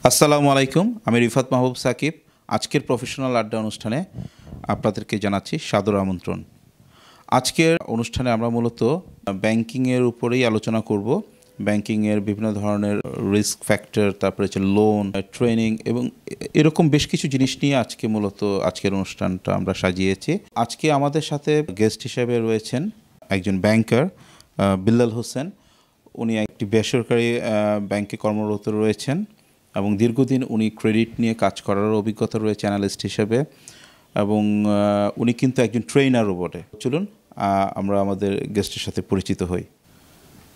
আসসালামু আলাইকুম, আমি রিফাত মাহবুব সাকিব। আজকের প্রফেশনাল আড্ডা অনুষ্ঠানে আপনাদেরকে জানাচ্ছি সাদর আমন্ত্রণ। আজকের অনুষ্ঠানে আমরা মূলত ব্যাংকিংয়ের উপরেই আলোচনা করব। ব্যাংকিংয়ের বিভিন্ন ধরনের রিস্ক ফ্যাক্টর, তারপরে হচ্ছে লোন, ট্রেনিং এবং এরকম বেশ কিছু জিনিস নিয়ে আজকে মূলত আজকের অনুষ্ঠানটা আমরা সাজিয়েছি। আজকে আমাদের সাথে গেস্ট হিসেবে রয়েছেন একজন ব্যাংকার, বিল্লাল হোসেন। উনি একটি বেসরকারি ব্যাংকে কর্মরত রয়েছেন এবং দীর্ঘদিন উনি ক্রেডিট নিয়ে কাজ করার অভিজ্ঞতা রয়েছে অ্যানালিস্ট হিসেবে, এবং উনি কিন্তু একজন ট্রেনারও বটে। চলুন আমরা আমাদের গেস্টের সাথে পরিচিত হই।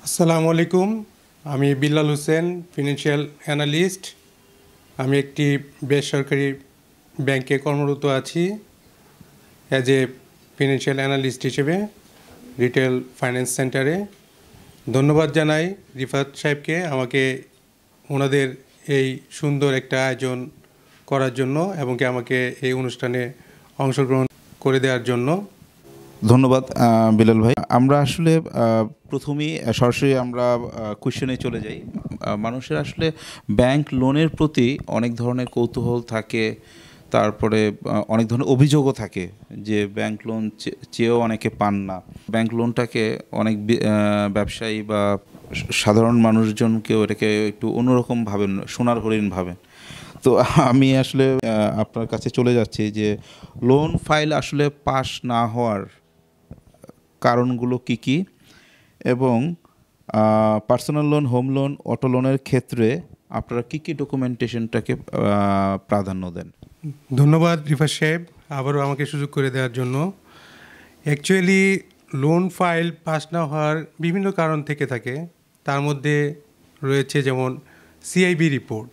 আসসালামু আলাইকুম, আমি বিল্লাল হোসেন, ফিনান্সিয়াল অ্যানালিস্ট। আমি একটি বেসরকারি ব্যাংকে কর্মরত আছি অ্যাজ এ ফিনান্সিয়াল অ্যানালিস্ট হিসেবে রিটেল ফাইন্যান্স সেন্টারে। ধন্যবাদ জানাই রিফাত সাহেবকে আমাকে ওনাদের এই সুন্দর একটা আয়োজন করার জন্য এবং কি আমাকে এই অনুষ্ঠানে অংশগ্রহণ করে দেওয়ার জন্য। ধন্যবাদ বিলাল ভাই। আমরা আসলে প্রথমেই সরাসরি আমরা কোয়েশ্চেনে চলে যাই। মানুষের আসলে ব্যাংক লোনের প্রতি অনেক ধরনের কৌতূহল থাকে, তারপরে অনেক ধরনের অভিযোগও থাকে যে ব্যাংক লোন চেয়েও অনেকে পান না। ব্যাংক লোনটাকে অনেক ব্যবসায়ী বা সাধারণ মানুষজনকেও এটাকে একটু অন্যরকম ভাবেন, সোনার হরিণ ভাবেন। তো আমি আসলে আপনার কাছে চলে যাচ্ছি যে লোন ফাইল আসলে পাস না হওয়ার কারণগুলো কি কি, এবং personal loan, home loan, auto লোনের ক্ষেত্রে আপনারা কি কি ডকুমেন্টেশনটাকে প্রাধান্য দেন? ধন্যবাদ রিফাত সাহেব আবারও আমাকে সুযোগ করে দেওয়ার জন্য। অ্যাকচুয়ালি লোন ফাইল পাস না হওয়ার বিভিন্ন কারণ থেকে থাকে। তার মধ্যে রয়েছে যেমন সিআইবি রিপোর্ট।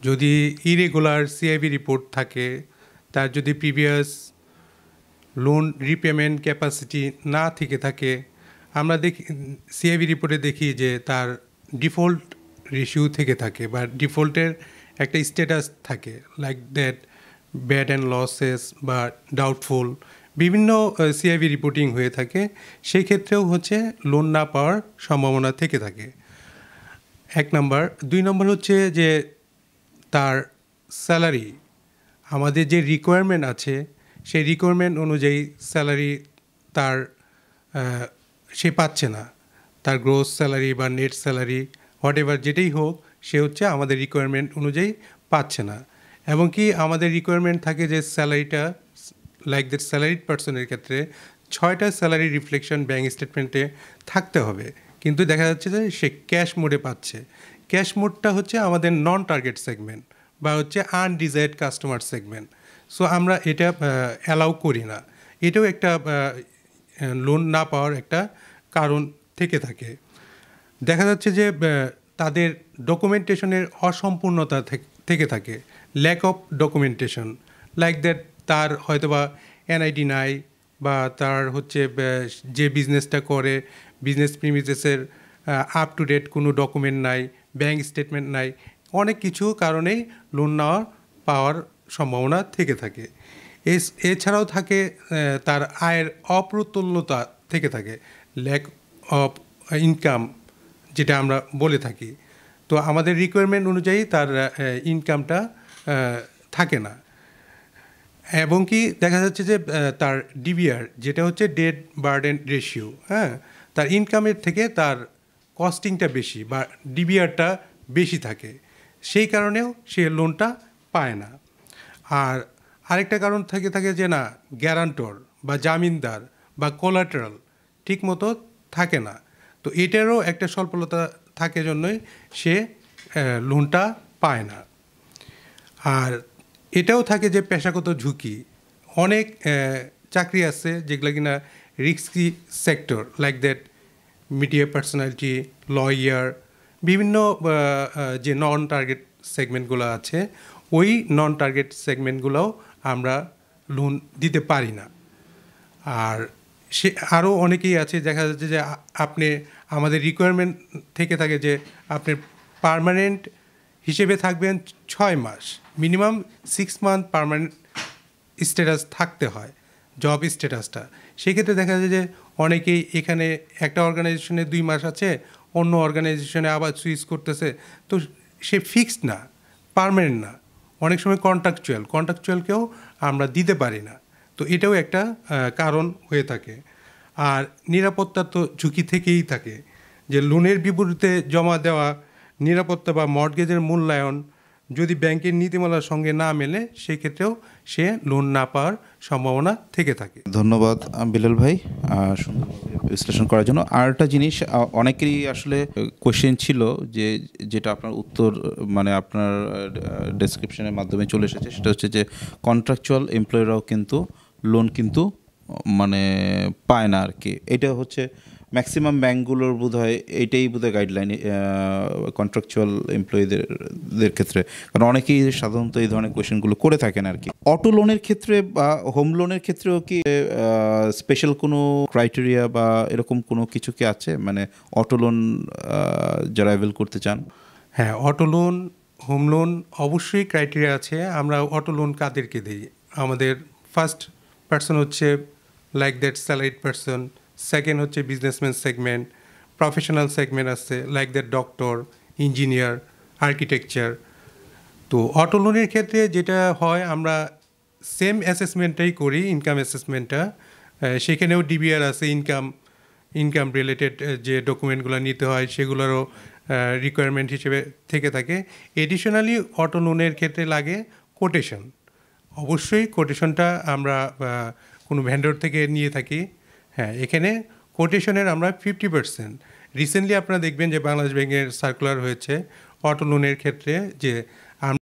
যদি ইরেগুলার সিআইবি রিপোর্ট থাকে, তার যদি প্রিভিয়াস লোন রিপেমেন্ট ক্যাপাসিটি না থেকে থাকে, আমরা দেখি সিআইবি রিপোর্টে দেখি যে তার ডিফল্ট রেশিও থেকে থাকে বা ডিফল্টের একটা স্ট্যাটাস থাকে, like that bad and losses বা ডাউটফুল বিভিন্ন সিআইবি রিপোর্টিং হয়ে থাকে। সেই ক্ষেত্রেও হচ্ছে লোন না পাওয়ার সম্ভাবনা থেকে থাকে, এক নম্বর। দুই নম্বর হচ্ছে যে তার স্যালারি, আমাদের যে রিকোয়ারমেন্ট আছে সেই রিকোয়ারমেন্ট অনুযায়ী স্যালারি তার সে পাচ্ছে না। তার গ্রোস স্যালারি বা নেট স্যালারি হোয়াট এভার যেটাই হোক, সে হচ্ছে আমাদের রিকোয়ারমেন্ট অনুযায়ী পাচ্ছে না। এবং কি আমাদের রিকোয়ারমেন্ট থাকে যে স্যালারিটা, লাইক দ্যাট স্যালারিড পার্সনের ক্ষেত্রে 6টা স্যালারি রিফ্লেকশন ব্যাঙ্ক স্টেটমেন্টে থাকতে হবে, কিন্তু দেখা যাচ্ছে যে সে ক্যাশ মোডে পাচ্ছে। ক্যাশ মোডটা হচ্ছে আমাদের নন টার্গেট সেগমেন্ট বা হচ্ছে আনডিজায়ার্ড কাস্টমার সেগমেন্ট। সো আমরা এটা অ্যালাউ করি না। এটাও একটা লোন না পাওয়ার একটা কারণ থেকে থাকে। দেখা যাচ্ছে যে তাদের ডকুমেন্টেশনের অসম্পূর্ণতা থেকে থাকে, lack of documentation, like that তার হয়তোবা এনআইডি নাই, বা তার হচ্ছে যে বিজনেসটা করে বিজনেস প্রিমিসেসের আপ টু ডেট কোনো ডকুমেন্ট নাই, ব্যাঙ্ক স্টেটমেন্ট নাই। অনেক কিছু কারণেই লোন নেওয়ার পাওয়ার সম্ভাবনা থেকে থাকে। এছাড়াও থাকে তার আয়ের অপ্রতুল্যতা থেকে থাকে, ল্যাক অফ ইনকাম যেটা আমরা বলে থাকি। তো আমাদের রিকোয়ারমেন্ট অনুযায়ী তার ইনকামটা থাকে না। এবং কি দেখা যাচ্ছে যে তার ডিবিআর যেটা হচ্ছে ডেট বার্ডেন রেশিও, হ্যাঁ, তার ইনকামের থেকে তার কস্টিংটা বেশি বা ডিবিআরটা বেশি থাকে, সেই কারণেও সে লোনটা পায় না। আর আরেকটা কারণ থাকে যে না, গ্যারান্টর বা জামিনদার বা কোলাটেরাল ঠিকমতো থাকে না। তো এটারও একটা স্বল্পতা থাকে, জন্যই সে লোনটা পায় না। আর এটাও থাকে যে পেশাগত ঝুঁকি। অনেক চাকরি আছে যেগুলো কিনা risky sector, like that media personality, lawyer, বিভিন্ন যে নন টার্গেট সেগমেন্টগুলো আছে, ওই নন টার্গেট সেগমেন্টগুলোও আমরা লোন দিতে পারি না। আর সে আরও অনেকেই আছে, দেখা যাচ্ছে যে আপনি আমাদের রিকোয়ারমেন্ট থেকে থাকে যে আপনি পার্মানেন্ট হিসেবে থাকবেন 6 মাস, মিনিমাম 6 মান্থ পার্মানেন্ট স্ট্যাটাস থাকতে হয়, জব স্ট্যাটাসটা। সেক্ষেত্রে দেখা যায় যে অনেকেই এখানে একটা অর্গানাইজেশনে 2 মাস আছে, অন্য অর্গানাইজেশনে আবার সুইচ করতেছে, তো সে ফিক্সড না। পার্মানেন্ট না, অনেক সময় কন্ট্রাকচুয়ালকেও আমরা দিতে পারি না। তো এটাও একটা কারণ হয়ে থাকে। আর নিরাপত্তা তো ঝুঁকি থেকেই থাকে, যে লোনের বিপরীতে জমা দেওয়া নিরাপত্তা বা মর্টগেজের মূল্যায়ন যদি ব্যাংকের নীতিমালার সঙ্গে না মেলে, সেক্ষেত্রেও সে লোন না পাওয়ার সম্ভাবনা থেকে থাকে। ধন্যবাদ বিলাল ভাই সুন্দরভাবে বিশ্লেষণ করার জন্য। আর একটা জিনিস অনেকেরই আসলে কোয়েশ্চেন ছিল যে, যেটা আপনার উত্তর মানে আপনার ডেসক্রিপশনের মাধ্যমে চলে এসেছে, সেটা হচ্ছে যে কন্ট্রাকচুয়াল এমপ্লয়িরাও কিন্তু লোন কিন্তু মানে পায় না আর কি। এটা হচ্ছে ম্যাক্সিমাম ব্যাঙ্কগুলোর বোধহয় এইটাই বোধহয় গাইডলাইন কন্ট্রাকচুয়াল এমপ্লয়ীদের ক্ষেত্রে, কারণ অনেকেই সাধারণত এই ধরনের কোয়েশ্চেনগুলো করে থাকেন আর কি। অটো লোনের ক্ষেত্রে বা হোম লোনের ক্ষেত্রেও কি স্পেশাল কোনো ক্রাইটেরিয়া বা এরকম কোনো কিছু কি আছে, মানে অটো লোন যারা অ্যাভেল করতে চান? হ্যাঁ, অটো লোন, হোম লোন অবশ্যই ক্রাইটেরিয়া আছে। আমরা অটো লোন কাদেরকে দিই? আমাদের ফার্স্ট পার্সন হচ্ছে like that salaried person, second হচ্ছে বিজনেসম্যান সেগমেন্ট, প্রফেশনাল সেগমেন্ট আছে like that doctor, engineer, architecture. তো অটো লোনের ক্ষেত্রে যেটা হয়, আমরা সেম অ্যাসেসমেন্টটাই করি, ইনকাম অ্যাসেসমেন্টটা। সেখানেও ডিবিআর আছে, ইনকাম রিলেটেড যে ডকুমেন্টগুলো নিতে হয় সেগুলোরও রিকোয়ারমেন্ট হিসেবে থেকে থাকে। এডিশনালি অটো লোনের ক্ষেত্রে লাগে কোটেশন। অবশ্যই কোটেশনটা আমরা কোনো ভেন্ডর থেকে নিয়ে থাকি। হ্যাঁ, এখানে কোটেশনের আমরা 50%। রিসেন্টলি আপনারা দেখবেন যে বাংলাদেশ ব্যাংকের সার্কুলার হয়েছে অটো লোনের ক্ষেত্রে, যে